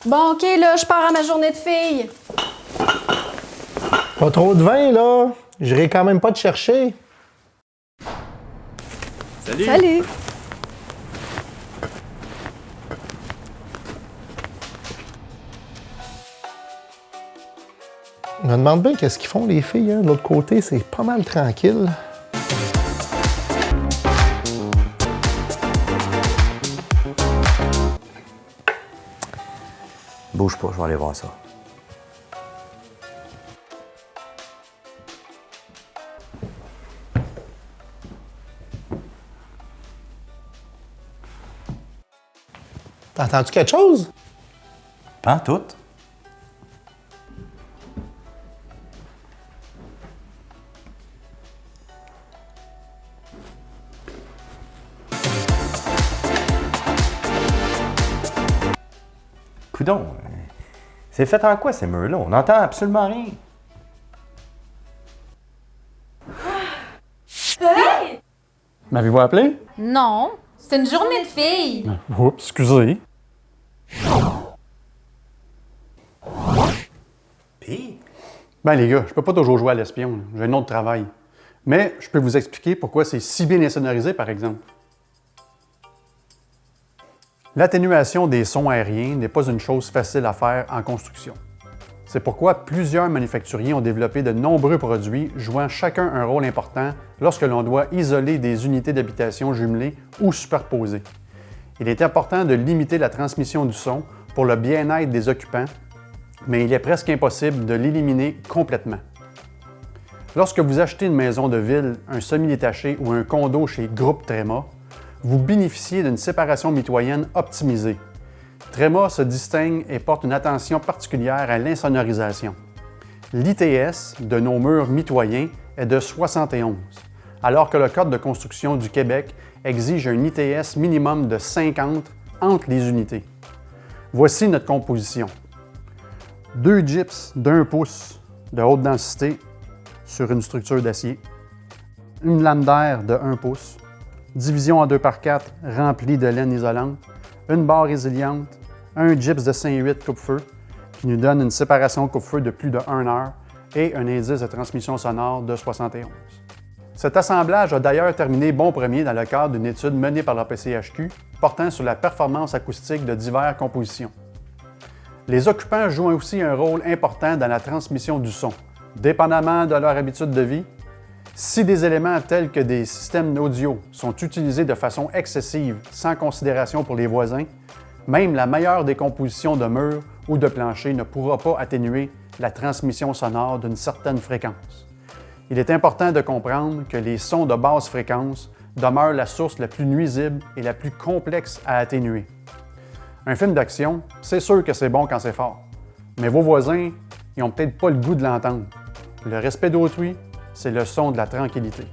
Bon, OK, là, je pars à ma journée de filles. Pas trop de vin, là. J'irai quand même pas te chercher. Salut! Salut! Je me demande bien qu'est-ce qu'ils font, les filles. Hein? De l'autre côté, c'est pas mal tranquille. Bouge pas, je vais aller voir ça. T'as entendu quelque chose? Pas tout. Coudon, c'est fait en quoi ces murs-là? On n'entend absolument rien. M'avez-vous appelé? Non, c'est une journée de filles. Oups, excusez. Pis? Ben les gars, je peux pas toujours jouer à l'espion, là. J'ai un autre travail. Mais je peux vous expliquer pourquoi c'est si bien insonorisé, par exemple. L'atténuation des sons aériens n'est pas une chose facile à faire en construction. C'est pourquoi plusieurs manufacturiers ont développé de nombreux produits jouant chacun un rôle important lorsque l'on doit isoler des unités d'habitation jumelées ou superposées. Il est important de limiter la transmission du son pour le bien-être des occupants, mais il est presque impossible de l'éliminer complètement. Lorsque vous achetez une maison de ville, un semi-détaché ou un condo chez Groupe Tréma, vous bénéficiez d'une séparation mitoyenne optimisée. Tréma se distingue et porte une attention particulière à l'insonorisation. L'ITS de nos murs mitoyens est de 71, alors que le Code de construction du Québec exige un ITS minimum de 50 entre les unités. Voici notre composition. 2 gyps d'1 pouce de haute densité sur une structure d'acier, une lame d'air de 1 pouce, division en 2x4 remplie de laine isolante, une barre résiliente, un gyps de 5-8 coupe-feu qui nous donne une séparation coupe-feu de plus de 1 heure et un indice de transmission sonore de 71. Cet assemblage a d'ailleurs terminé bon premier dans le cadre d'une étude menée par la PCHQ portant sur la performance acoustique de diverses compositions. Les occupants jouent aussi un rôle important dans la transmission du son, dépendamment de leur habitude de vie. Si des éléments tels que des systèmes audio sont utilisés de façon excessive sans considération pour les voisins, même la meilleure des compositions de murs ou de plancher ne pourra pas atténuer la transmission sonore d'une certaine fréquence. Il est important de comprendre que les sons de basse fréquence demeurent la source la plus nuisible et la plus complexe à atténuer. Un film d'action, c'est sûr que c'est bon quand c'est fort, mais vos voisins, ils n'ont peut-être pas le goût de l'entendre. Le respect d'autrui, c'est le son de la tranquillité.